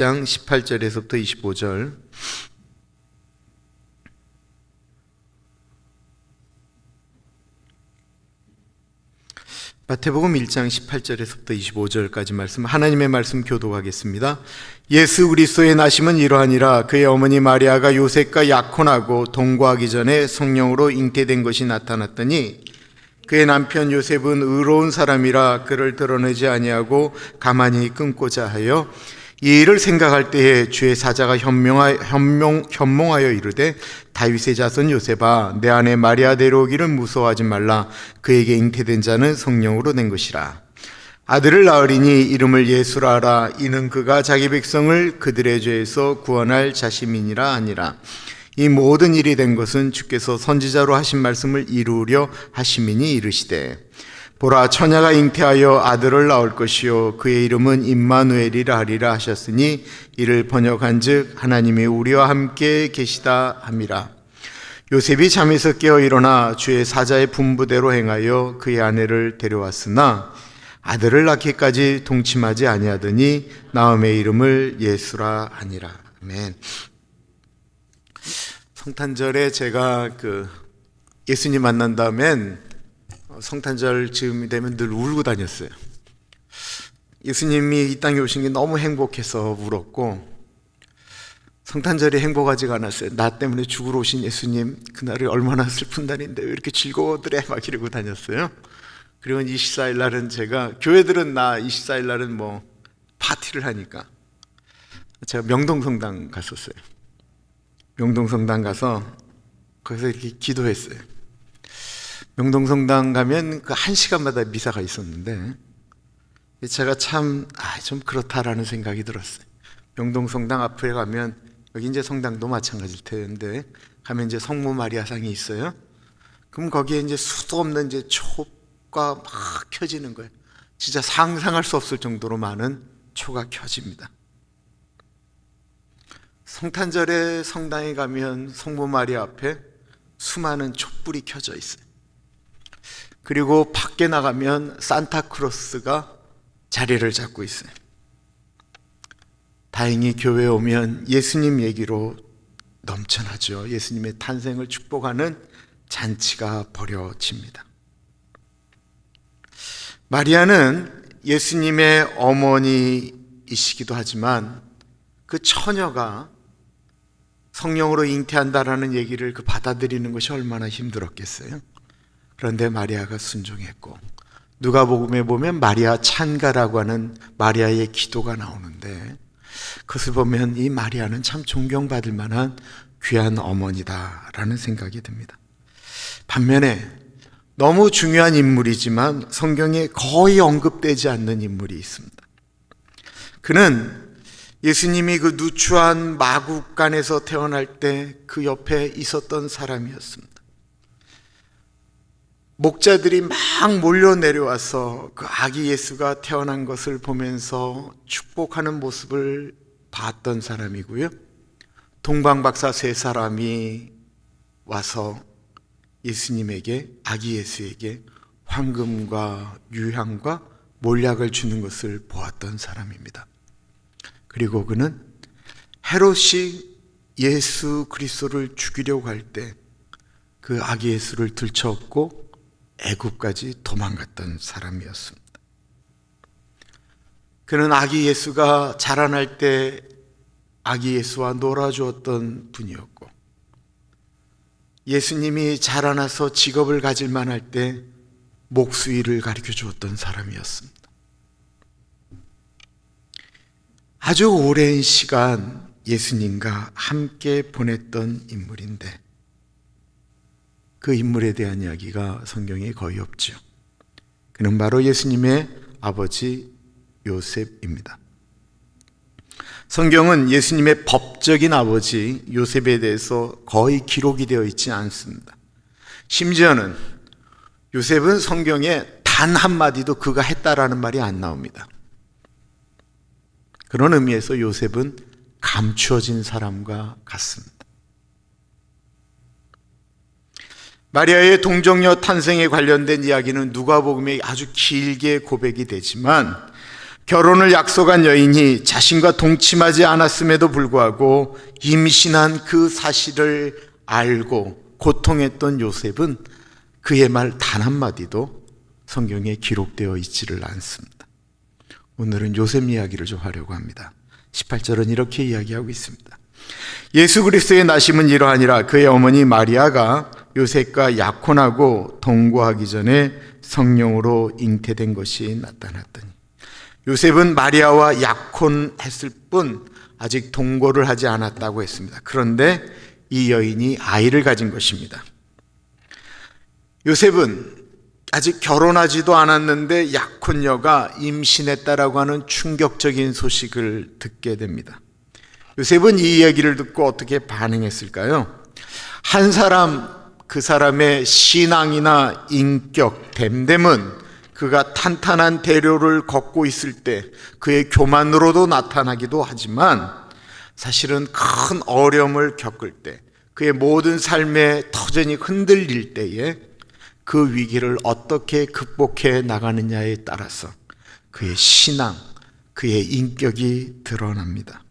장 18절에서부터 25절. 마태복음 1장 18절에서부터 25절까지 말씀, 하나님의 말씀 교독하겠습니다. 예수 그리스도의 나심은 이러하니라. 그의 어머니 마리아가 요셉과 약혼하고 동거하기 전에 성령으로 잉태된 것이 나타났더니 그의 남편 요셉은 의로운 사람이라 그를 드러내지 아니하고 가만히 끊고자 하여 이 일을 생각할 때에 주의 사자가 현몽하여 이르되 다윗의 자손 요셉아, 내 아내 마리아 데려오기를 무서워하지 말라. 그에게 잉태된 자는 성령으로 된 것이라. 아들을 낳으리니 이름을 예수라 하라. 이는 그가 자기 백성을 그들의 죄에서 구원할 자심이니라 하니라. 이 모든 일이 된 것은 주께서 선지자로 하신 말씀을 이루려 하심이니 이르시되, 보라, 처녀가 잉태하여 아들을 낳을 것이요 그의 이름은 임마누엘이라 하리라 하셨으니 이를 번역한즉 하나님이 우리와 함께 계시다 함이라. 요셉이 잠에서 깨어 일어나 주의 사자의 분부대로 행하여 그의 아내를 데려왔으나 아들을 낳기까지 동침하지 아니하더니 나음의 이름을 예수라 하니라. 아멘. 성탄절에 제가 예수님 만난 다음엔 성탄절 즈음이 되면 늘 울고 다녔어요. 예수님이 이 땅에 오신 게 너무 행복해서 울었고, 성탄절이 행복하지가 않았어요. 나 때문에 죽으러 오신 예수님, 그날이 얼마나 슬픈 날인데 왜 이렇게 즐거워더래 막 이러고 다녔어요. 그리고 24일 날은 제가, 교회들은 24일 날은 파티를 하니까 제가 명동성당 갔었어요. 명동성당 가서 거기서 이렇게 기도했어요. 명동성당 가면 그 1시간마다 미사가 있었는데 제가 참 그렇다라는 생각이 들었어요. 명동성당 앞에 가면, 여기 이제 성당도 마찬가지일 텐데 가면 이제 성모 마리아상이 있어요. 그럼 거기에 이제 수도 없는 이제 초가 막 켜지는 거예요. 진짜 상상할 수 없을 정도로 많은 초가 켜집니다. 성탄절에 성당에 가면 성모 마리아 앞에 수많은 촛불이 켜져 있어요. 그리고 밖에 나가면 산타크로스가 자리를 잡고 있어요. 다행히 교회에 오면 예수님 얘기로 넘쳐나죠. 예수님의 탄생을 축복하는 잔치가 벌어집니다. 마리아는 예수님의 어머니이시기도 하지만 그 처녀가 성령으로 잉태한다라는 얘기를 받아들이는 것이 얼마나 힘들었겠어요. 그런데 마리아가 순종했고, 누가복음에 보면 마리아 찬가라고 하는 마리아의 기도가 나오는데, 그것을 보면 이 마리아는 참 존경받을 만한 귀한 어머니다라는 생각이 듭니다. 반면에 너무 중요한 인물이지만 성경에 거의 언급되지 않는 인물이 있습니다. 그는 예수님이 그 누추한 마국간에서 태어날 때 그 옆에 있었던 사람이었습니다. 목자들이 막 몰려 내려와서 그 아기 예수가 태어난 것을 보면서 축복하는 모습을 봤던 사람이고요. 동방박사 3사람이 와서 예수님에게, 아기 예수에게 황금과 유향과 몰약을 주는 것을 보았던 사람입니다. 그리고 그는 헤롯이 예수 그리스도를 죽이려고 할 때 그 아기 예수를 들쳐업고 애굽까지 도망갔던 사람이었습니다. 그는 아기 예수가 자라날 때 아기 예수와 놀아주었던 분이었고, 예수님이 자라나서 직업을 가질 만할 때 목수일을 가르쳐 주었던 사람이었습니다. 아주 오랜 시간 예수님과 함께 보냈던 인물인데 그 인물에 대한 이야기가 성경에 거의 없죠. 그는 바로 예수님의 아버지 요셉입니다. 성경은 예수님의 법적인 아버지 요셉에 대해서 거의 기록이 되어 있지 않습니다. 심지어는 요셉은 성경에 단 한마디도 그가 했다라는 말이 안 나옵니다. 그런 의미에서 요셉은 감추어진 사람과 같습니다. 마리아의 동정녀 탄생에 관련된 이야기는 누가복음에 아주 길게 고백이 되지만 결혼을 약속한 여인이 자신과 동침하지 않았음에도 불구하고 임신한 그 사실을 알고 고통했던 요셉은 그의 말 단 한마디도 성경에 기록되어 있지를 않습니다. 오늘은 요셉 이야기를 좀 하려고 합니다. 18절은 이렇게 이야기하고 있습니다. 예수 그리스도의 나심은 이러하니라. 그의 어머니 마리아가 요셉과 약혼하고 동거하기 전에 성령으로 잉태된 것이 나타났더니. 요셉은 마리아와 약혼했을 뿐 아직 동거를 하지 않았다고 했습니다. 그런데 이 여인이 아이를 가진 것입니다. 요셉은 아직 결혼하지도 않았는데 약혼녀가 임신했다라고 하는 충격적인 소식을 듣게 됩니다. 요셉은 이 이야기를 듣고 어떻게 반응했을까요? 한 사람, 그 사람의 신앙이나 인격, 됨됨은 그가 탄탄한 대로를 걷고 있을 때 그의 교만으로도 나타나기도 하지만 사실은 큰 어려움을 겪을 때 그의 모든 삶의 터전이 흔들릴 때에 그 위기를 어떻게 극복해 나가느냐에 따라서 그의 신앙, 그의 인격이 드러납니다.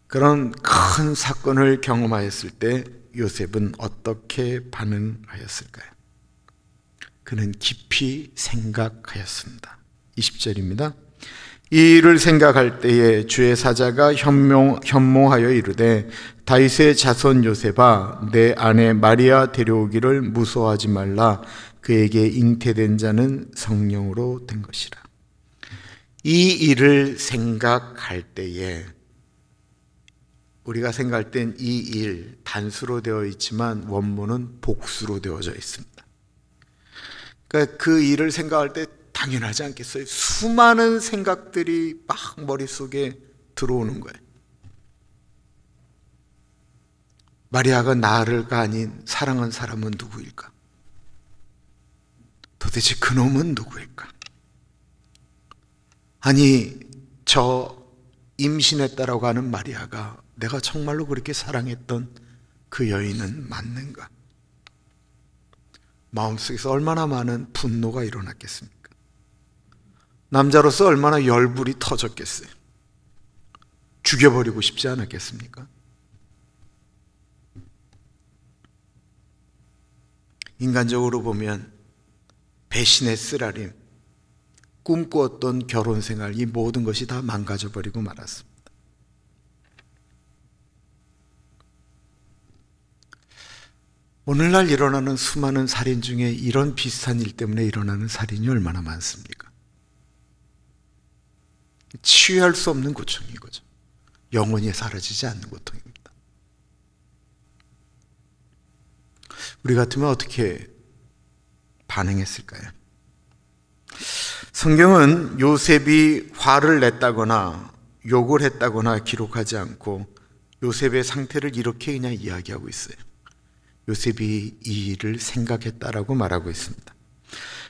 그런 큰 사건을 경험하였을 때 요셉은 어떻게 반응하였을까요? 그는 깊이 생각하였습니다. 20절입니다. 이 일을 생각할 때에 주의 사자가 현몽하여 이르되 다윗의 자손 요셉아 내 아내 마리아 데려오기를 무서워하지 말라. 그에게 잉태된 자는 성령으로 된 것이라. 이 일을 생각할 때에 우리가 생각할 땐 이 일 단수로 되어 있지만 원문은 복수로 되어져 있습니다. 그러니까 그 일을 생각할 때 당연하지 않겠어요? 수많은 생각들이 막 머릿속에 들어오는 거예요. 마리아가 나를가 아닌 사랑한 사람은 누구일까? 도대체 그놈은 누구일까? 아니 저 임신했다라고 하는 마리아가 내가 정말로 그렇게 사랑했던 그 여인은 맞는가? 마음속에서 얼마나 많은 분노가 일어났겠습니까? 남자로서 얼마나 열불이 터졌겠어요? 죽여버리고 싶지 않았겠습니까? 인간적으로 보면 배신의 쓰라림, 꿈꾸었던 결혼 생활, 이 모든 것이 다 망가져버리고 말았습니다. 오늘날 일어나는 수많은 살인 중에 이런 비슷한 일 때문에 일어나는 살인이 얼마나 많습니까? 치유할 수 없는 고통인 거죠. 영원히 사라지지 않는 고통입니다. 우리 같으면 어떻게 반응했을까요? 성경은 요셉이 화를 냈다거나 욕을 했다거나 기록하지 않고 요셉의 상태를 이렇게 그냥 이야기하고 있어요. 요셉이 이 일을 생각했다라고 말하고 있습니다.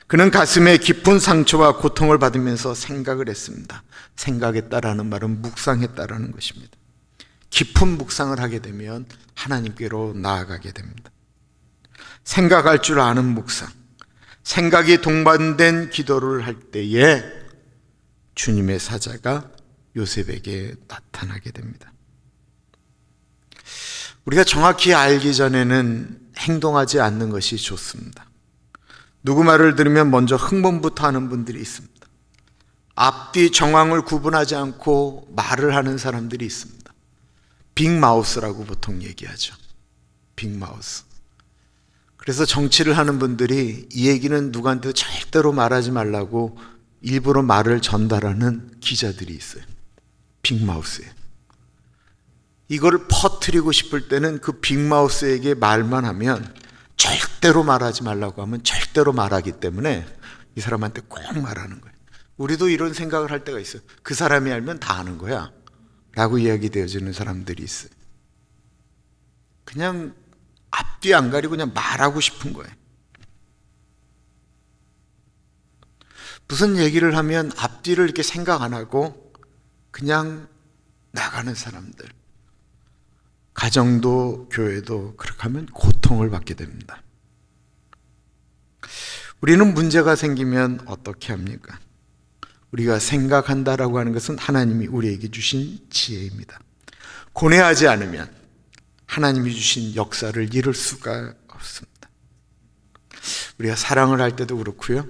그는 가슴에 깊은 상처와 고통을 받으면서 생각을 했습니다. 생각했다라는 말은 묵상했다라는 것입니다. 깊은 묵상을 하게 되면 하나님께로 나아가게 됩니다. 생각할 줄 아는 묵상, 생각이 동반된 기도를 할 때에 주님의 사자가 요셉에게 나타나게 됩니다. 우리가 정확히 알기 전에는 행동하지 않는 것이 좋습니다. 누구 말을 들으면 먼저 흥분부터 하는 분들이 있습니다. 앞뒤 정황을 구분하지 않고 말을 하는 사람들이 있습니다. 빅마우스라고 보통 얘기하죠. 빅마우스. 그래서 정치를 하는 분들이 이 얘기는 누구한테도 절대로 말하지 말라고 일부러 말을 전달하는 기자들이 있어요. 빅마우스에. 이거를 퍼뜨리고 싶을 때는 그 빅마우스에게 말만 하면 절대로 말하지 말라고 하면 절대로 말하기 때문에 이 사람한테 꼭 말하는 거예요. 우리도 이런 생각을 할 때가 있어요. 그 사람이 알면 다 아는 거야 라고 이야기되어지는 사람들이 있어요. 그냥 앞뒤 안 가리고 그냥 말하고 싶은 거예요. 무슨 얘기를 하면 앞뒤를 이렇게 생각 안 하고 그냥 나가는 사람들, 가정도 교회도 그렇게 하면 고통을 받게 됩니다. 우리는 문제가 생기면 어떻게 합니까? 우리가 생각한다라고 하는 것은 하나님이 우리에게 주신 지혜입니다. 고뇌하지 않으면 하나님이 주신 역사를 이룰 수가 없습니다. 우리가 사랑을 할 때도 그렇고요,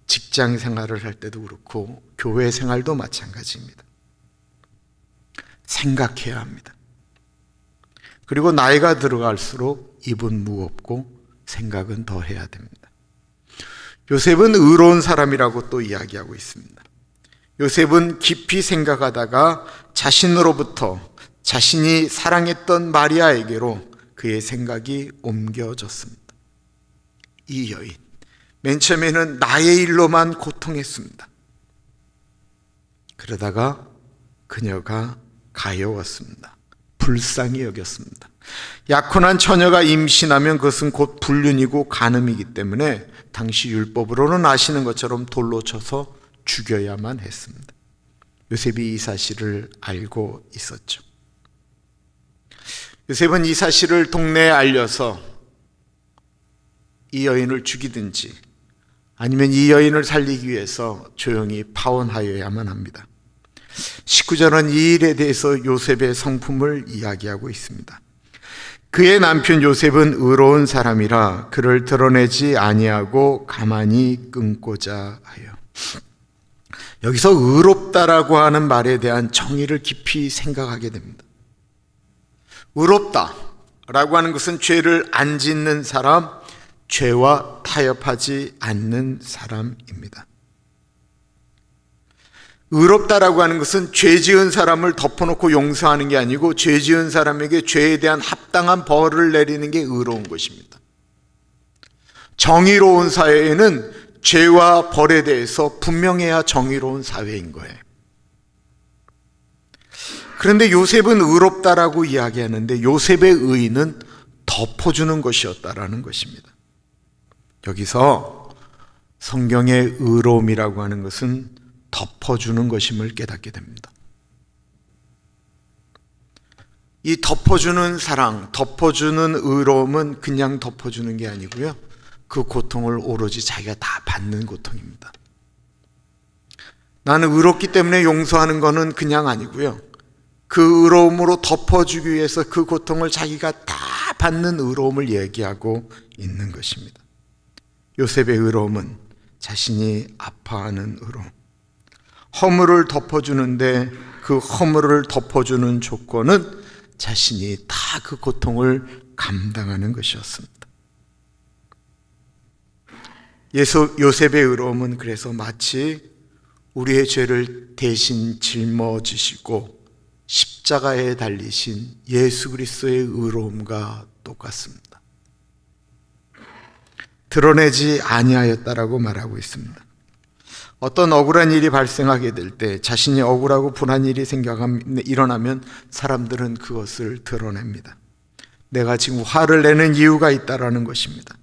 직장 생활을 할 때도 그렇고 교회 생활도 마찬가지입니다. 생각해야 합니다. 그리고 나이가 들어갈수록 입은 무겁고 생각은 더 해야 됩니다. 요셉은 의로운 사람이라고 또 이야기하고 있습니다. 요셉은 깊이 생각하다가 자신으로부터 자신이 사랑했던 마리아에게로 그의 생각이 옮겨졌습니다. 이 여인, 맨 처음에는 나의 일로만 고통했습니다. 그러다가 그녀가 가여웠습니다. 불쌍히 여겼습니다. 약혼한 처녀가 임신하면 그것은 곧 불륜이고 간음이기 때문에 당시 율법으로는 아시는 것처럼 돌로 쳐서 죽여야만 했습니다. 요셉이 이 사실을 알고 있었죠. 요셉은 이 사실을 동네에 알려서 이 여인을 죽이든지 아니면 이 여인을 살리기 위해서 조용히 파혼하여야만 합니다. 19절은 이 일에 대해서 요셉의 성품을 이야기하고 있습니다. 그의 남편 요셉은 의로운 사람이라 그를 드러내지 아니하고 가만히 끊고자 하여. 여기서 의롭다라고 하는 말에 대한 정의를 깊이 생각하게 됩니다. 의롭다라고 하는 것은 죄를 안 짓는 사람, 죄와 타협하지 않는 사람입니다. 의롭다라고 하는 것은 죄 지은 사람을 덮어놓고 용서하는 게 아니고 죄 지은 사람에게 죄에 대한 합당한 벌을 내리는 게 의로운 것입니다. 정의로운 사회에는 죄와 벌에 대해서 분명해야 정의로운 사회인 거예요. 그런데 요셉은 의롭다라고 이야기하는데 요셉의 의는 덮어주는 것이었다라는 것입니다. 여기서 성경의 의로움이라고 하는 것은 덮어주는 것임을 깨닫게 됩니다. 이 덮어주는 사랑, 덮어주는 의로움은 그냥 덮어주는 게 아니고요, 그 고통을 오로지 자기가 다 받는 고통입니다. 나는 의롭기 때문에 용서하는 것은 그냥 아니고요, 그 의로움으로 덮어주기 위해서 그 고통을 자기가 다 받는 의로움을 얘기하고 있는 것입니다. 요셉의 의로움은 자신이 아파하는 의로움, 허물을 덮어주는데 그 허물을 덮어주는 조건은 자신이 다 그 고통을 감당하는 것이었습니다. 요셉의 의로움은 그래서 마치 우리의 죄를 대신 짊어지시고 십자가에 달리신 예수 그리스도의 의로움과 똑같습니다. 드러내지 아니하였다라고 말하고 있습니다. 어떤 억울한 일이 발생하게 될 때 자신이 억울하고 분한 일이 일어나면 사람들은 그것을 드러냅니다. 내가 지금 화를 내는 이유가 있다라는 것입니다.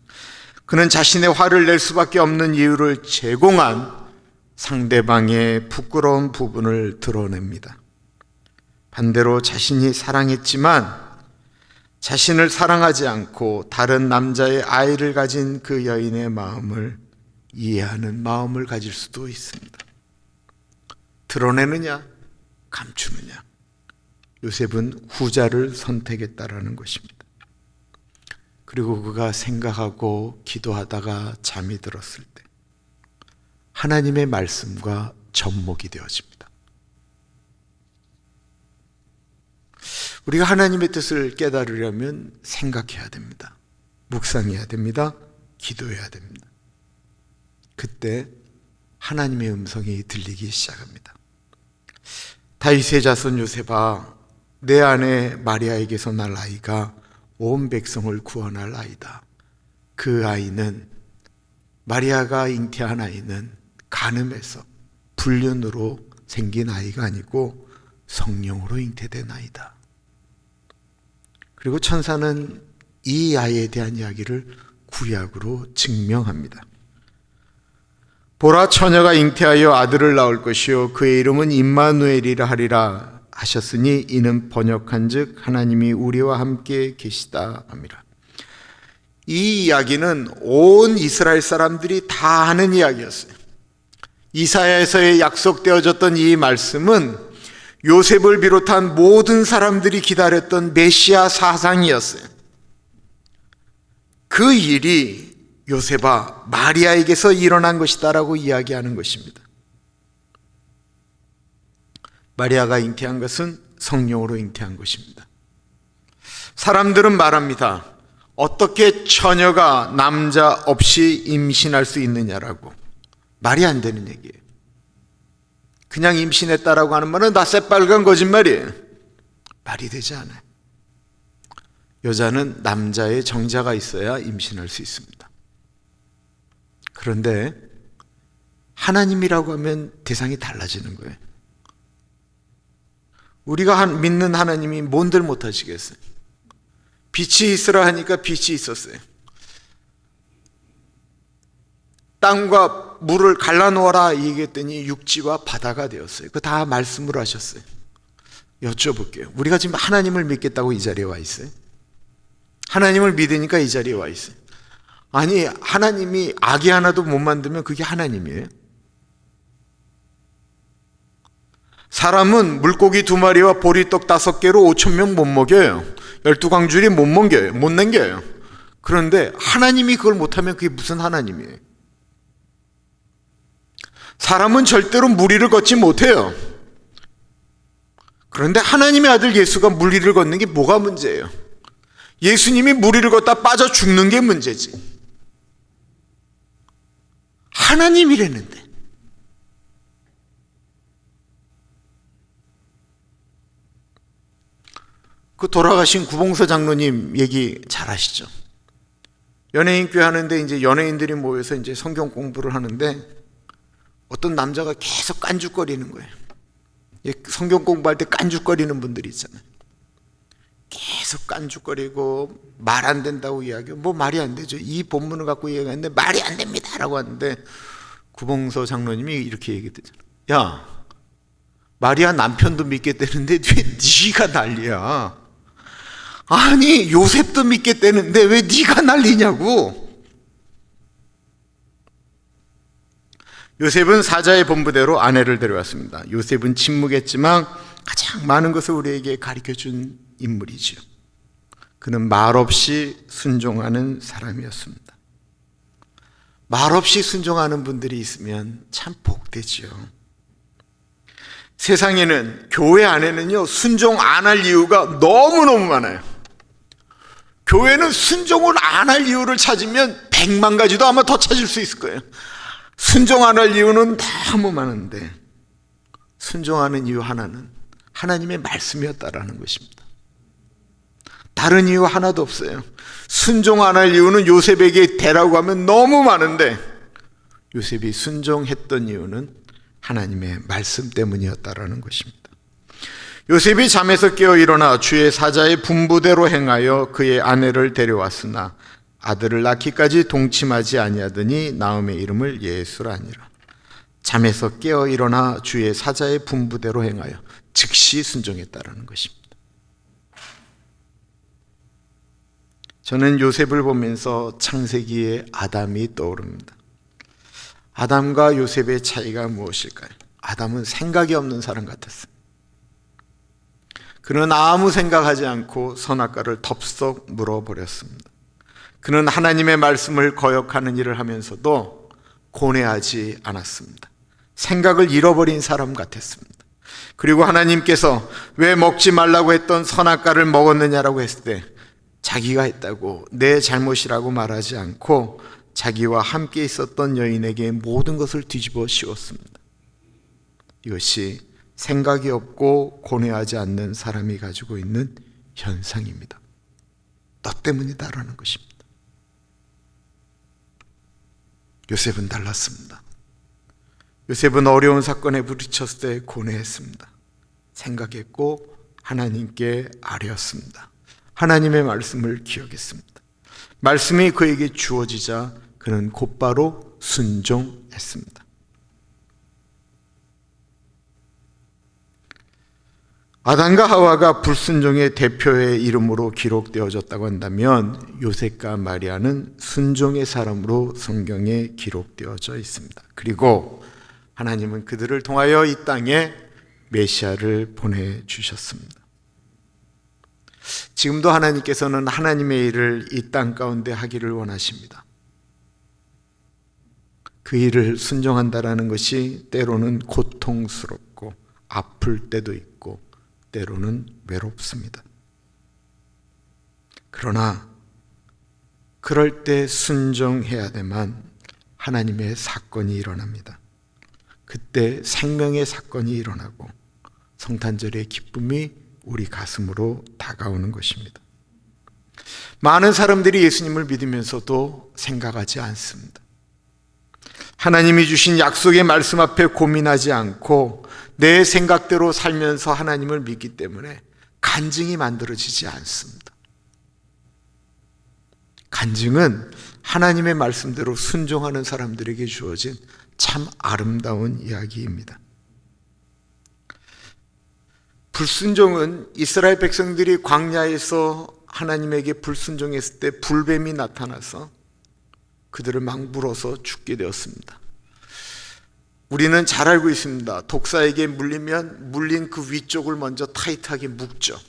그는 자신의 화를 낼 수밖에 없는 이유를 제공한 상대방의 부끄러운 부분을 드러냅니다. 반대로 자신이 사랑했지만 자신을 사랑하지 않고 다른 남자의 아이를 가진 그 여인의 마음을 이해하는 마음을 가질 수도 있습니다. 드러내느냐, 감추느냐. 요셉은 후자를 선택했다라는 것입니다. 그리고 그가 생각하고 기도하다가 잠이 들었을 때 하나님의 말씀과 접목이 되어집니다. 우리가 하나님의 뜻을 깨달으려면 생각해야 됩니다. 묵상해야 됩니다. 기도해야 됩니다. 그때 하나님의 음성이 들리기 시작합니다. 다윗의 자손 요셉아, 내 아내 마리아에게서 날 아이가 온 백성을 구원할 아이다. 그 아이는, 마리아가 잉태한 아이는 간음에서 불륜으로 생긴 아이가 아니고 성령으로 잉태된 아이다. 그리고 천사는 이 아이에 대한 이야기를 구약으로 증명합니다. 보라, 처녀가 잉태하여 아들을 낳을 것이요 그의 이름은 임마누엘이라 하리라 하셨으니 이는 번역한즉 하나님이 우리와 함께 계시다 함이라. 이 이야기는 온 이스라엘 사람들이 다 아는 이야기였어요. 이사야에서의 약속되어졌던 이 말씀은 요셉을 비롯한 모든 사람들이 기다렸던 메시아 사상이었어요. 그 일이 요셉아 마리아에게서 일어난 것이다라고 이야기하는 것입니다. 마리아가 잉태한 것은 성령으로 잉태한 것입니다. 사람들은 말합니다. 어떻게 처녀가 남자 없이 임신할 수 있느냐라고. 말이 안 되는 얘기예요. 그냥 임신했다라고 하는 말은 다 새빨간 거짓말이에요. 말이 되지 않아요. 여자는 남자의 정자가 있어야 임신할 수 있습니다. 그런데 하나님이라고 하면 대상이 달라지는 거예요. 우리가 믿는 하나님이 뭔들 못하시겠어요? 빛이 있으라 하니까 빛이 있었어요. 땅과 물을 갈라놓아라 얘기했더니 육지와 바다가 되었어요. 그거 다 말씀으로 하셨어요. 여쭤볼게요. 우리가 지금 하나님을 믿겠다고 이 자리에 와 있어요? 하나님을 믿으니까 이 자리에 와 있어요. 아니, 하나님이 아기 하나도 못 만들면 그게 하나님이에요? 사람은 물고기 2마리와 보리떡 5개로 5,000명 못 먹여요. 12광줄이 못 먹여요. 못 남겨요. 그런데 하나님이 그걸 못하면 그게 무슨 하나님이에요? 사람은 절대로 무리를 걷지 못해요. 그런데 하나님의 아들 예수가 무리를 걷는 게 뭐가 문제예요? 예수님이 무리를 걷다 빠져 죽는 게 문제지. 하나님이랬는데. 그 돌아가신 구봉서 장로님 얘기 잘 아시죠? 연예인교회 하는데 이제 연예인들이 모여서 이제 성경 공부를 하는데 어떤 남자가 계속 깐죽거리는 거예요. 성경 공부할 때 깐죽거리는 분들이 있잖아요. 계속 깐죽거리고 말 안 된다고 이야기하고 뭐 말이 안 되죠. 이 본문을 갖고 이야기하는데 말이 안 됩니다 라고 하는데 구봉서 장로님이 이렇게 얘기했잖아요. 야, 마리아 남편도 믿겠다는데 왜 네가 난리야? 아니 요셉도 믿겠다는데 왜 네가 난리냐고. 요셉은 사자의 본부대로 아내를 데려왔습니다. 요셉은 침묵했지만 가장 많은 것을 우리에게 가르쳐준 인물이지요. 그는 말없이 순종하는 사람이었습니다. 말없이 순종하는 분들이 있으면 참 복되지요. 세상에는, 교회 안에는요, 순종 안 할 이유가 너무너무 많아요. 교회는 순종을 안 할 이유를 찾으면 100만 가지도 아마 더 찾을 수 있을 거예요. 순종 안 할 이유는 너무 많은데 순종하는 이유 하나는 하나님의 말씀이었다라는 것입니다. 다른 이유 하나도 없어요. 순종 안 할 이유는 요셉에게 대라고 하면 너무 많은데 요셉이 순종했던 이유는 하나님의 말씀 때문이었다라는 것입니다. 요셉이 잠에서 깨어 일어나 주의 사자의 분부대로 행하여 그의 아내를 데려왔으나 아들을 낳기까지 동침하지 아니하더니 나음의 이름을 예수라 하니라. 잠에서 깨어 일어나 주의 사자의 분부대로 행하여 즉시 순종했다라는 것입니다. 저는 요셉을 보면서 창세기의 아담이 떠오릅니다. 아담과 요셉의 차이가 무엇일까요? 아담은 생각이 없는 사람 같았어요. 그는 아무 생각하지 않고 선악과를 덥석 물어버렸습니다. 그는 하나님의 말씀을 거역하는 일을 하면서도 고뇌하지 않았습니다. 생각을 잃어버린 사람 같았습니다. 그리고 하나님께서 왜 먹지 말라고 했던 선악과를 먹었느냐라고 했을 때 자기가 했다고 내 잘못이라고 말하지 않고 자기와 함께 있었던 여인에게 모든 것을 뒤집어 씌웠습니다. 이것이 생각이 없고 고뇌하지 않는 사람이 가지고 있는 현상입니다. 너 때문이다라는 것입니다. 요셉은 달랐습니다. 요셉은 어려운 사건에 부딪혔을 때 고뇌했습니다. 생각했고 하나님께 아뢰었습니다. 하나님의 말씀을 기억했습니다. 말씀이 그에게 주어지자 그는 곧바로 순종했습니다. 아담과 하와가 불순종의 대표의 이름으로 기록되어졌다고 한다면 요셉과 마리아는 순종의 사람으로 성경에 기록되어져 있습니다. 그리고 하나님은 그들을 통하여 이 땅에 메시아를 보내주셨습니다. 지금도 하나님께서는 하나님의 일을 이 땅 가운데 하기를 원하십니다. 그 일을 순종한다라는 것이 때로는 고통스럽고 아플 때도 있고 때로는 외롭습니다. 그러나 그럴 때 순종해야 되만 하나님의 사건이 일어납니다. 그때 생명의 사건이 일어나고 성탄절의 기쁨이 우리 가슴으로 다가오는 것입니다. 많은 사람들이 예수님을 믿으면서도 생각하지 않습니다. 하나님이 주신 약속의 말씀 앞에 고민하지 않고 내 생각대로 살면서 하나님을 믿기 때문에 간증이 만들어지지 않습니다. 간증은 하나님의 말씀대로 순종하는 사람들에게 주어진 참 아름다운 이야기입니다. 불순종은 이스라엘 백성들이 광야에서 하나님에게 불순종했을 때 불뱀이 나타나서 그들을 막 물어서 죽게 되었습니다. 우리는 잘 알고 있습니다. 독사에게 물리면 물린 그 위쪽을 먼저 타이트하게 묶죠.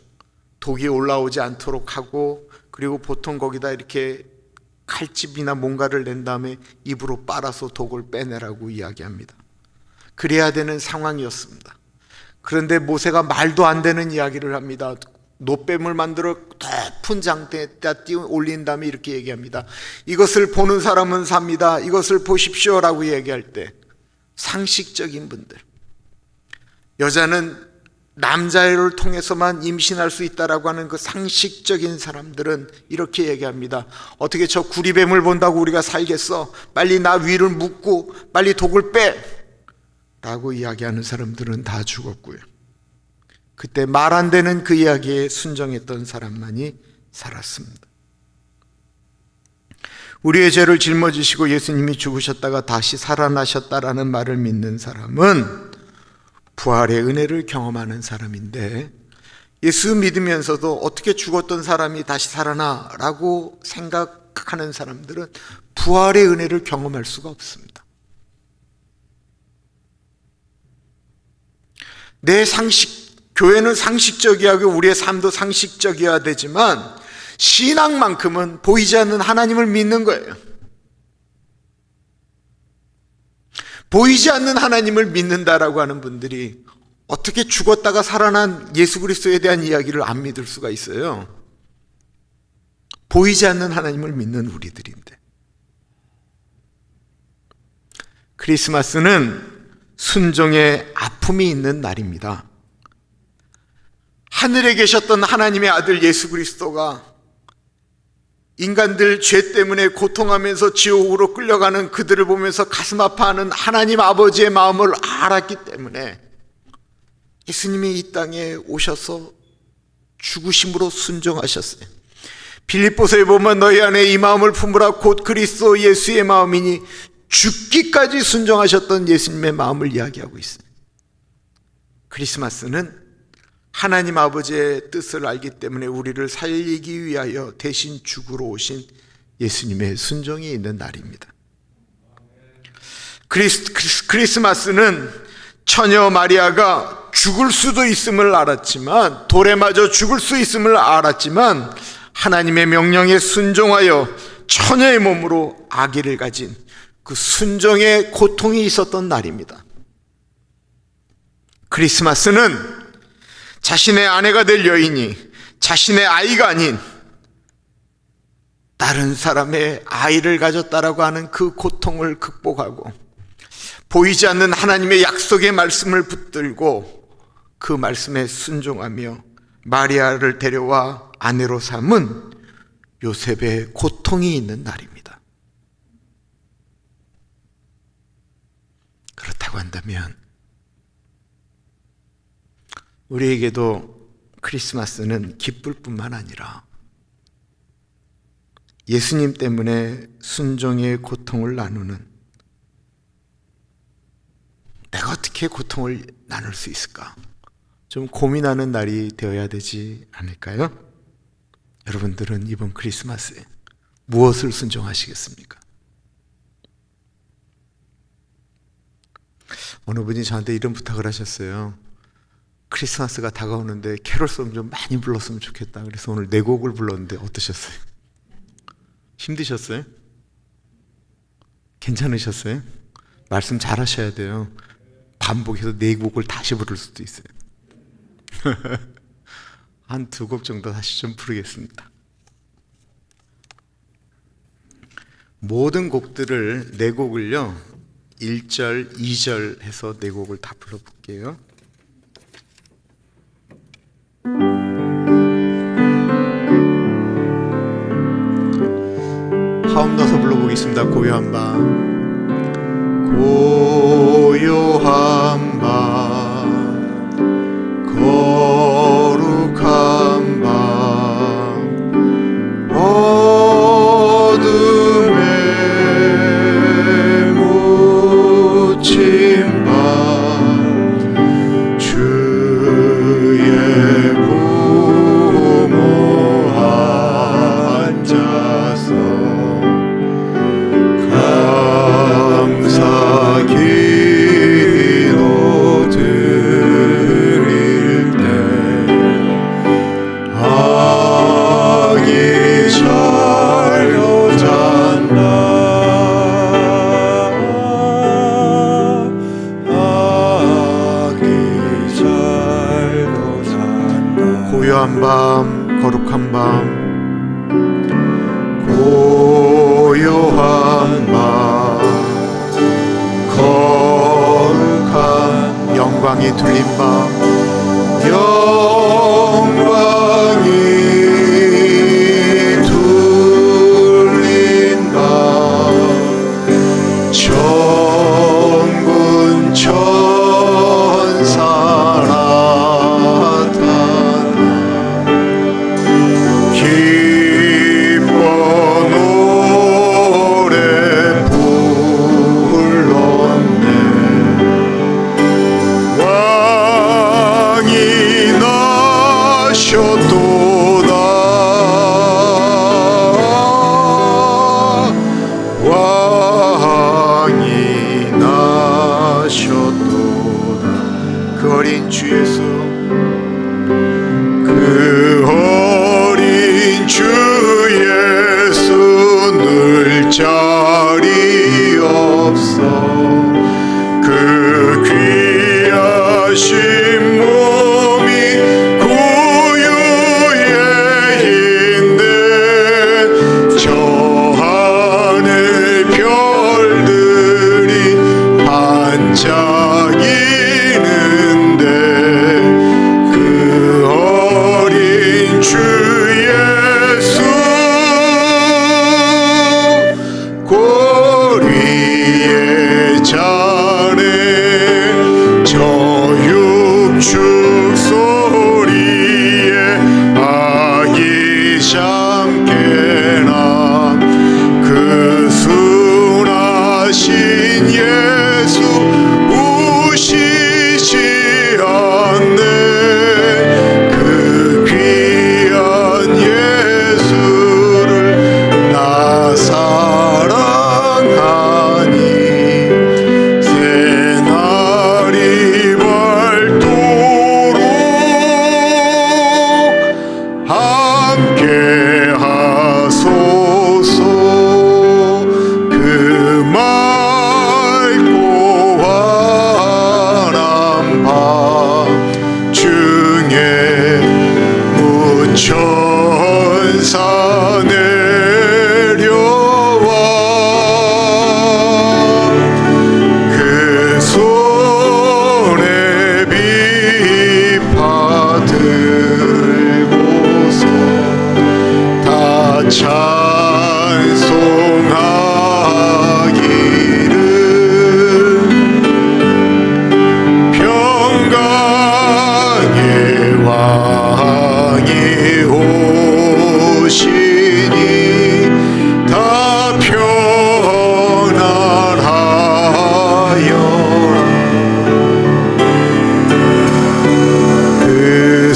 독이 올라오지 않도록 하고, 그리고 보통 거기다 이렇게 칼집이나 뭔가를 낸 다음에 입으로 빨아서 독을 빼내라고 이야기합니다. 그래야 되는 상황이었습니다. 그런데 모세가 말도 안 되는 이야기를 합니다. 노뱀을 만들어 높은 장대에다 띄워 올린 다음에 이렇게 얘기합니다. 이것을 보는 사람은 삽니다. 이것을 보십시오 라고 얘기할 때 상식적인 분들, 여자는 남자를 통해서만 임신할 수 있다라고 하는 그 상식적인 사람들은 이렇게 얘기합니다. 어떻게 저 구리뱀을 본다고 우리가 살겠어? 빨리 나 위를 묶고 빨리 독을 빼! 라고 이야기하는 사람들은 다 죽었고요. 그때 말 안 되는 그 이야기에 순종했던 사람만이 살았습니다. 우리의 죄를 짊어지시고 예수님이 죽으셨다가 다시 살아나셨다라는 말을 믿는 사람은 부활의 은혜를 경험하는 사람인데, 예수 믿으면서도 어떻게 죽었던 사람이 다시 살아나라고 생각하는 사람들은 부활의 은혜를 경험할 수가 없습니다. 내 교회는 상식적이야 하고 우리의 삶도 상식적이어야 되지만 신앙만큼은 보이지 않는 하나님을 믿는 거예요. 보이지 않는 하나님을 믿는다라고 하는 분들이 어떻게 죽었다가 살아난 예수 그리스도에 대한 이야기를 안 믿을 수가 있어요? 보이지 않는 하나님을 믿는 우리들인데. 크리스마스는 순종의 아픔이 있는 날입니다. 하늘에 계셨던 하나님의 아들 예수 그리스도가 인간들 죄 때문에 고통하면서 지옥으로 끌려가는 그들을 보면서 가슴 아파하는 하나님 아버지의 마음을 알았기 때문에 예수님이 이 땅에 오셔서 죽으심으로 순종하셨어요. 빌립보서에 보면 너희 안에 이 마음을 품으라 곧 그리스도 예수의 마음이니, 죽기까지 순종하셨던 예수님의 마음을 이야기하고 있어요. 크리스마스는 하나님 아버지의 뜻을 알기 때문에 우리를 살리기 위하여 대신 죽으러 오신 예수님의 순종이 있는 날입니다. 크리스마스는 처녀 마리아가 죽을 수도 있음을 알았지만, 돌에 맞아 죽을 수 있음을 알았지만 하나님의 명령에 순종하여 처녀의 몸으로 아기를 가진 그 순종의 고통이 있었던 날입니다. 크리스마스는 자신의 아내가 될 여인이 자신의 아이가 아닌 다른 사람의 아이를 가졌다라고 하는 그 고통을 극복하고, 보이지 않는 하나님의 약속의 말씀을 붙들고 그 말씀에 순종하며 마리아를 데려와 아내로 삼은 요셉의 고통이 있는 날입니다. 그렇다고 한다면 우리에게도 크리스마스는 기쁠 뿐만 아니라 예수님 때문에 순종의 고통을 나누는, 내가 어떻게 고통을 나눌 수 있을까? 좀 고민하는 날이 되어야 되지 않을까요? 여러분들은 이번 크리스마스에 무엇을 순종하시겠습니까? 어느 분이 저한테 이런 부탁을 하셨어요. 크리스마스가 다가오는데 캐롤송 좀 많이 불렀으면 좋겠다. 그래서 오늘 4곡을 불렀는데 어떠셨어요? 힘드셨어요? 괜찮으셨어요? 말씀 잘 하셔야 돼요. 반복해서 4곡을 다시 부를 수도 있어요. 한 2곡 정도 다시 좀 부르겠습니다. 모든 곡들을 4곡을요 1절, 2절 해서 4곡을 다 불러볼게요. 화음 넣어서 불러보겠습니다. 고요한 밤, 고요한 밤, 거룩한 밤, 어둠에 묻힌 밤, 주의 부모 앉아서 감사 기도 드릴 때 아기 잘려 잔다 아기 잘려 잔다 고요한 밤 거룩한 밤 고요한 밤 거룩한 영광이 둘린 밤 영광이 둘린 밤 천군 천사 나타나 기뻐 노래 불렀네 왕이 나셨도다 왕이 나셨도다 그 어린 주 예수 그 어린 주 예수 늘 자리 없어 그 귀하신 몸이 구유의 힘대 저 하늘 별들이 반짝이는데 그 어린 주 예수 고리에 자네 저 육축 소리에 아기 잠깨나 그 순하신 예수 우시지 않네 그 귀한 예수를 나 사랑하니 새날이 밝도록 함께 하소서 그 맑고 환한 밤 중에 무천사 내려와 그 손에 비파 들고서 다 찬송하기를 평강의 왕이 오시니 다 편안하여라 그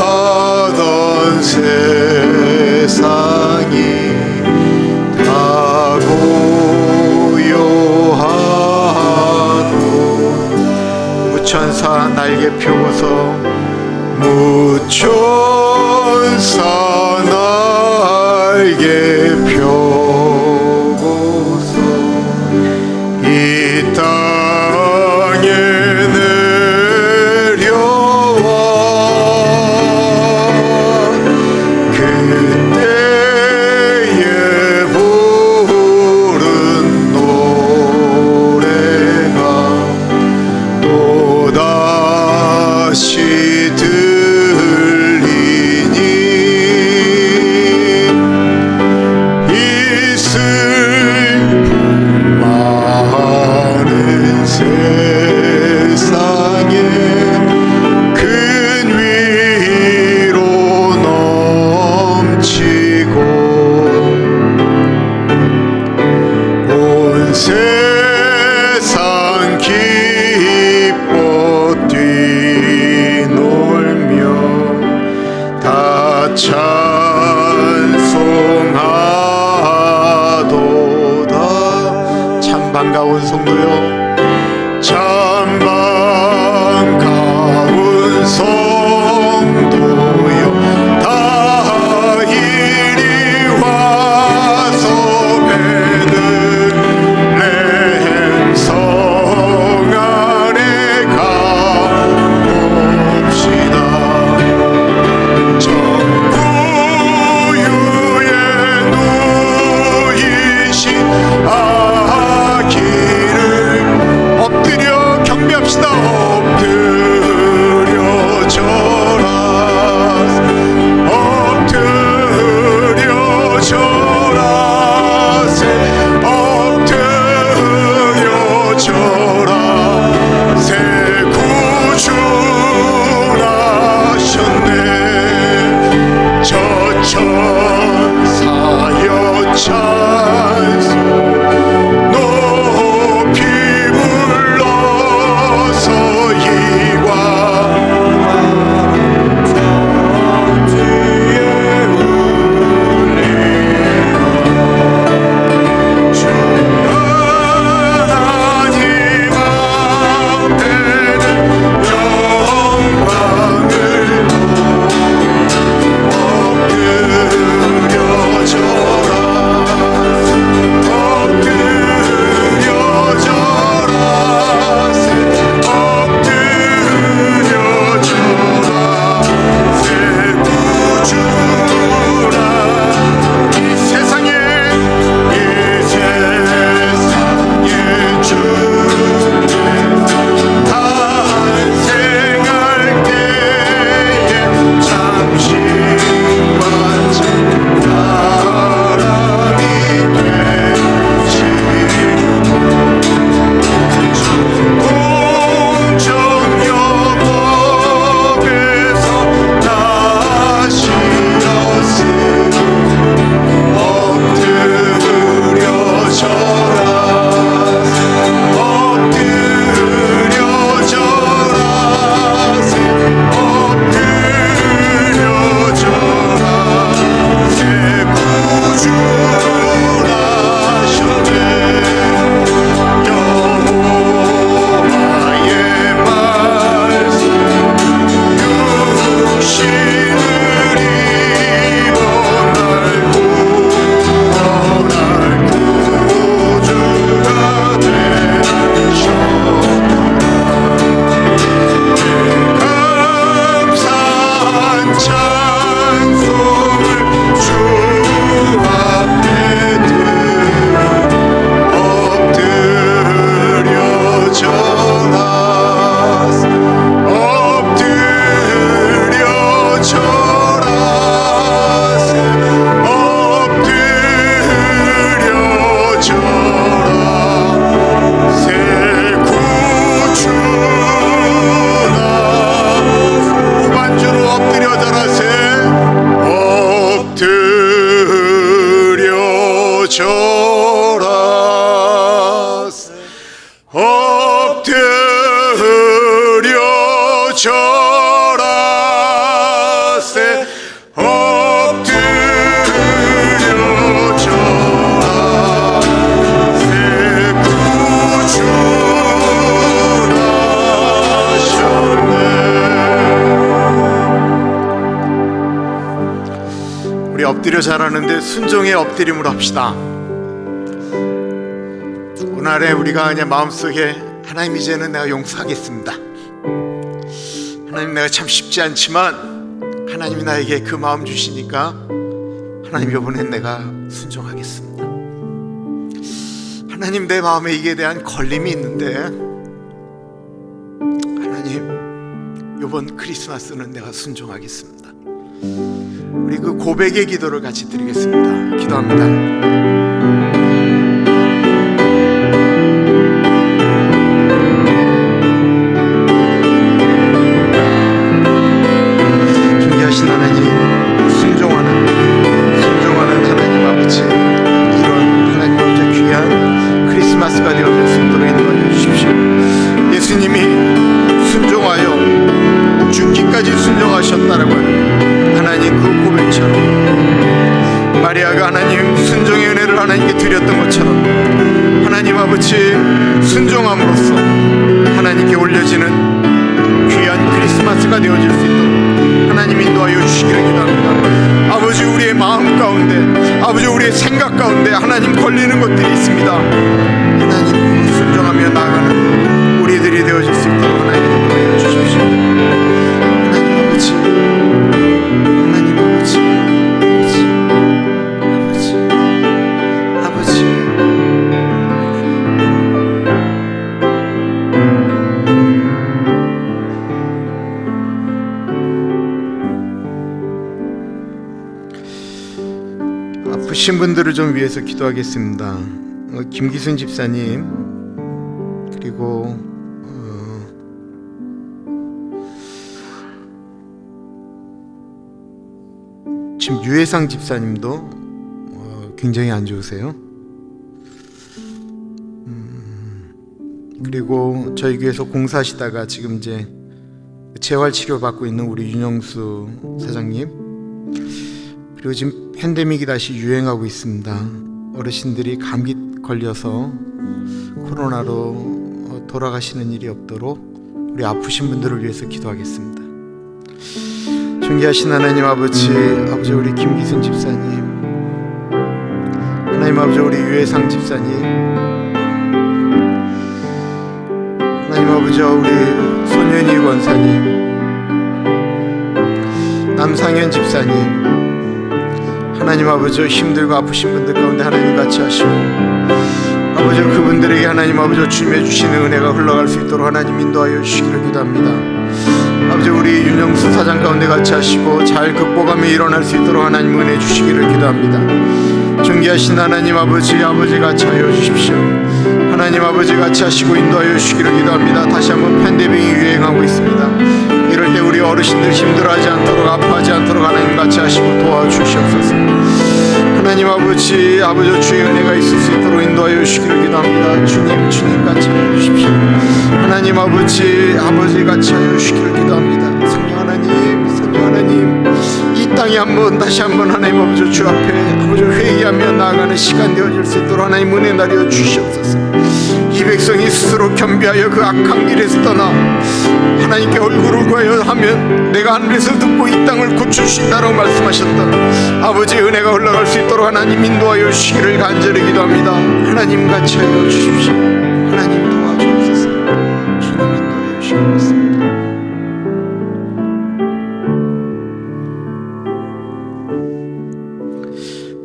소란하던 세상이 다 고요 무천사 날개 펴고서 무천사 날개 펴고서 이 땅에 내려와 그때에 부른 노래가 또다시 들리니 이 슬픔 많은 세상에 큰 위로 넘치고 온 세상 기뻐 뛰놀며 다 찬송하도다. 참 반가운 성도요, 참 반가운 성도요, 다 이리 와서 베들레헴 성 안에 가봅시다. 저 구유에 누이신 아기를 엎드려 잘하는데 순종의 엎드림으로 합시다. 오늘에 우리가 그냥 마음속에 하나님 이제는 내가 용서하겠습니다. 하나님 내가 참 쉽지 않지만 하나님이 나에게 그 마음 주시니까 하나님 이번엔 내가 순종하겠습니다. 하나님 내 마음에 이게 대한 걸림이 있는데 하나님 이번 크리스마스는 내가 순종하겠습니다. 우리 그 고백의 기도를 같이 드리겠습니다. 기도합니다. 하나님, 순종하는 하나님 아버지, 이런 하나님 아버지 귀한 크리스마스가 되어질 수 있도록 인도하여 주십시오. 예수님이 순종하여 죽기까지 순종하셨다라고 하는 하나님 그 고백처럼, 마리아가 하나님 순종의 은혜를 하나님께 드렸던 것처럼 하나님 아버지 순종함으로써 하나님께 올려지는 귀한 크리스마스가 되어질 수 있도록 하나님 인도하여 주시기를 기도합니다. 아버지, 우리의 마음 가운데, 아버지 우리의 생각 가운데 하나님 걸리는 것들이 있습니다. 하나님 순종하며 나아가는 우리들이 되어질 수 있도록 하나님 인도하여 주십시오. 하나님 아버지, 하나님 아버지, 아버지. 아프신 분들을 좀 위해서 기도하겠습니다. 김기순 집사님, 그리고 지금 유해상 집사님도 굉장히 안 좋으세요. 그리고 저희 교회에서 공사하시다가 지금 이제 재활 치료 받고 있는 우리 윤영수 사장님, 그리고 지금 팬데믹이 다시 유행하고 있습니다. 어르신들이 감기 걸려서 코로나로 돌아가시는 일이 없도록 우리 아프신 분들을 위해서 기도하겠습니다. 존귀하신 하나님 아버지, 아버지 우리 김기순 집사님, 하나님 아버지 우리 유해상 집사님, 하나님 아버지 우리 손윤희 권사님, 남상현 집사님, 하나님 아버지 힘들고 아프신 분들 가운데 하나님 같이 하시고, 아버지 그분들에게 하나님 아버지 주님의 주시는 은혜가 흘러갈 수 있도록 하나님 인도하여 주시기를 기도합니다. 아버지 우리 윤영수 사장 가운데 같이 하시고 잘 극복하며 일어날 수 있도록 하나님 은혜 주시기를 기도합니다. 존귀하신 하나님 아버지, 아버지 같이 하여 주십시오. 하나님 아버지 같이 하시고 인도하여 주시기를 기도합니다. 다시 한번 팬데믹이 유행하고 있습니다. 이럴 때 우리 어르신들 힘들어하지 않도록, 아파하지 않도록 하나님 같이 하시고 도와주시옵소서. 하나님 아버지, 아버지 주의 은혜가 있을 수 있도록 인도하여 주시기를 기도합니다. 주님 같이 하여 주십시오. 하나님 아버지, 아버지 같이 하여 주시기를 기도합니다. 성령 하나님, 이 땅에 다시 한번 하나님 아버지 주 앞에 아버지 회개하며 나아가는 시간 되어질 수 있도록 하나님 은혜 나려 주시옵소서. 이 백성이 스스로 겸비하여 그 악한 길에서 떠나 하나님께 얼굴을 구하여 하면 내가 하늘에서 듣고 이 땅을 고쳐주신다라고 말씀하셨던 아버지의 은혜가 흘러갈 수 있도록 하나님 인도하여 주시기를 간절히 기도합니다. 하나님 같이 하여 주십시오. 하나님 도와주옵소서. 주님 인도하여 주시겠습니다.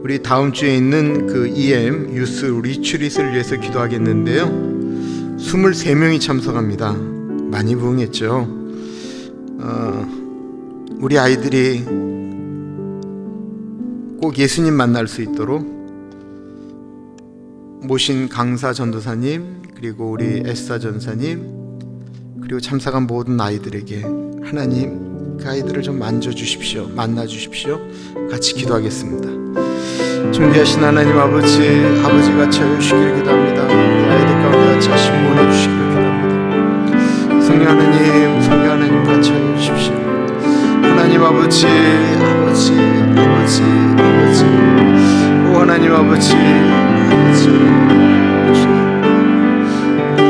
우리 다음 주에 있는 그 EM 유스 리트릿을 위해서 기도하겠는데요. 23명이 참석합니다. 많이 부응했죠. 우리 아이들이 꼭 예수님 만날 수 있도록 모신 강사 전도사님, 그리고 우리 에스사 전사님, 그리고 참석한 모든 아이들에게 하나님 그 아이들을 좀 만져주십시오. 만나주십시오. 같이 기도하겠습니다. 존귀하신 하나님 아버지, 아버지 같이 하여 주시기를 기도합니다. 우리 아이들 가운데 같이 하시고 원해 주시기를 기도합니다. 성령 하나님 같이 하여 주십시오. 하나님 아버지, 오 하나님 아버지,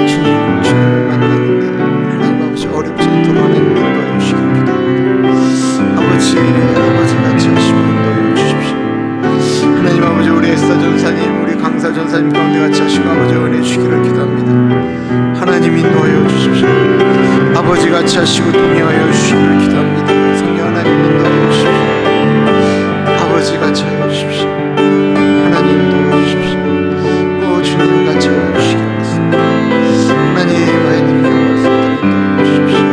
주님을 만나는데 하나님 아버지 어렵지 않도록 하나님 인도하여 주시기를 기도합니다. 아버지 같이 하시고 인도하여 주십시오. 동행하여 주시기를 기도합니다. 성령 하나님 인도하여 주십시오. 아버지 같이 하여 주십시오. 하나님 도와주십시오. 오 주님 같이 하여 주시겠습니다. 하나님 아이들에게 말씀을 인도하여 주십시오.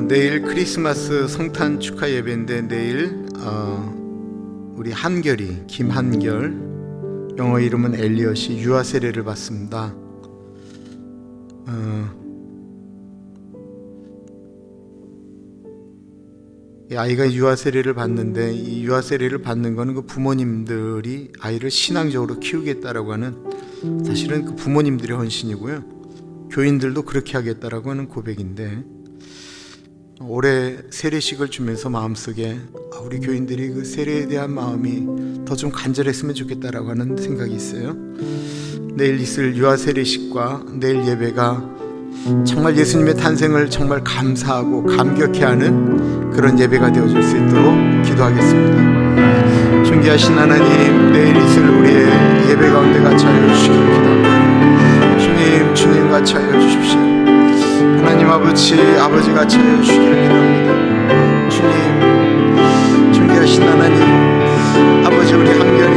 내일 크리스마스 성탄 축하 예배인데 내일 우리 한결이 김한결 영어 이름은 엘리엇이 유아 세례를 받습니다. 이 아이가 유아 세례를 받는데 이 유아 세례를 받는 거는 그 부모님들이 아이를 신앙적으로 키우겠다라고 하는 사실은 그 부모님들의 헌신이고요. 교인들도 그렇게 하겠다라고 하는 고백인데 올해 세례식을 주면서 마음속에 우리 교인들이 그 세례에 대한 마음이 더 좀 간절했으면 좋겠다라고 하는 생각이 있어요. 내일 있을 유아 세례식과 내일 예배가 정말 예수님의 탄생을 정말 감사하고 감격해하는 그런 예배가 되어줄 수 있도록 기도하겠습니다. 존귀하신 하나님, 내일 있을 우리의 예배 가운데 같이 하여 주시기를 기도합니다. 주님 같이 하여 주십시오. 하나님 아버지 같이 하여 주시기를 기도합니다. 주님, 존귀하신 하나님, 아버지 우리 한결이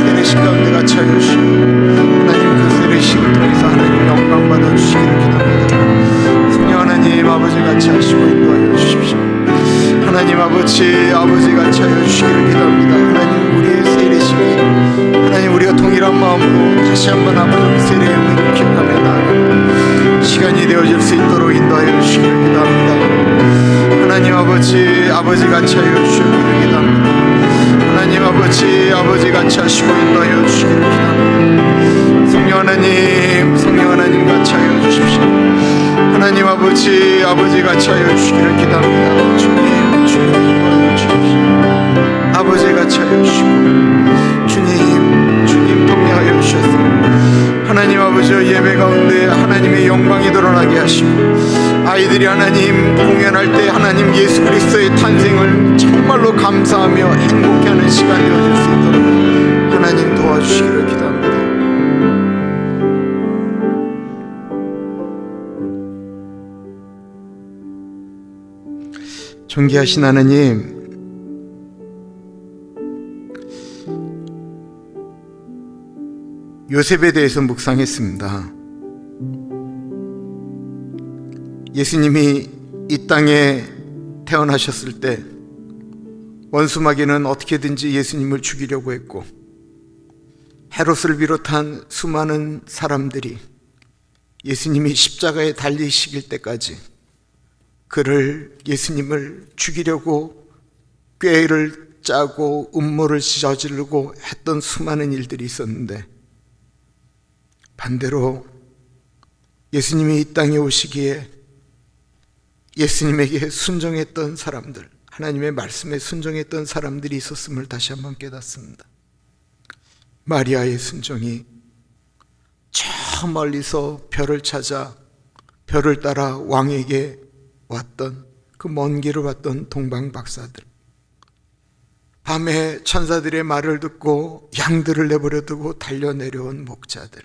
세례식 가운데 같이 하여 주시고 하나님 그 세례식을 통해서 하나님 영광 받아 주시기를 기도합니다. 성령 하나님 아버지 같이 하시고 인도하여 주십시오. 하나님 아버지 같이 하여 주시기를 기도합니다. 하나님 우리의 세례식이 하나님 우리가 동일한 마음으로 다시 한번 아버지 세례의 의미를 기억하며 나아가는 시간이 되어질 수 있도록 인도하여 주시기를 기도합니다. 하나님 아버지 같이 하여 주시기를 기도합니다. 하나님 아버지 같이 하시고 인도하여 주시기를 기도합니다. 성령 하나님 같이 하여 주십시오. 하나님 아버지 같이 하여 주시기를 기도합니다. 주님 인도하여 주십시오. 아버지 같이 하여 주시고 주님 동행하여 주셔서 하나님 아버지 예배 가운데 하나님의 영광이 드러나게 하시고 아이들이 하나님 공연할 때 하나님 예수 그리스도의 탄생을 정말로 감사하며 행복해하는 시간이 되어질 수 있도록 하나님 도와주시기를 기도합니다. 존귀하신 하나님, 요셉에 대해서 묵상했습니다. 예수님이 이 땅에 태어나셨을 때 원수 마귀는 어떻게든지 예수님을 죽이려고 했고 헤롯을 비롯한 수많은 사람들이 예수님이 십자가에 달리시길 때까지 예수님을 죽이려고 꾀를 짜고 음모를 저지르고 했던 수많은 일들이 있었는데 반대로 예수님이 이 땅에 오시기에 예수님에게 순종했던 사람들, 하나님의 말씀에 순종했던 사람들이 있었음을 다시 한번 깨닫습니다. 마리아의 순종이 저 멀리서 별을 찾아 별을 따라 왕에게 왔던 그 먼 길을 왔던 동방 박사들, 밤에 천사들의 말을 듣고 양들을 내버려 두고 달려내려온 목자들,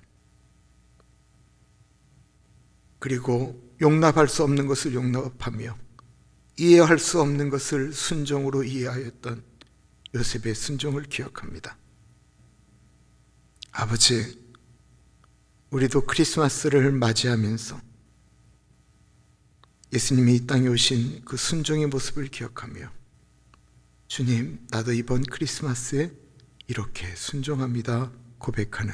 그리고 용납할 수 없는 것을 용납하며 이해할 수 없는 것을 순종으로 이해하였던 요셉의 순종을 기억합니다. 아버지, 우리도 크리스마스를 맞이하면서 예수님이 이 땅에 오신 그 순종의 모습을 기억하며 주님, 나도 이번 크리스마스에 이렇게 순종합니다 고백하는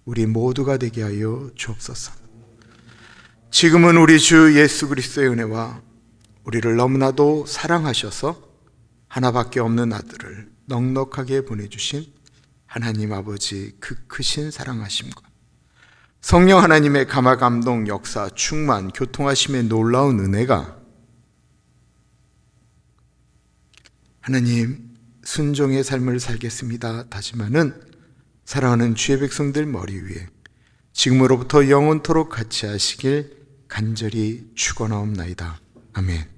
우리 모두가 되게 하여 주옵소서. 지금은 우리 주 예수 그리스도의 은혜와 우리를 너무나도 사랑하셔서 하나밖에 없는 아들을 넉넉하게 보내주신 하나님 아버지 그 크신 사랑하심과 성령 하나님의 감화 감동 역사 충만 교통하심의 놀라운 은혜가 하나님 순종의 삶을 살겠습니다 다짐하는 사랑하는 주의 백성들 머리 위에 지금으로부터 영원토록 같이 하시길 간절히 축원하옵나이다. 아멘.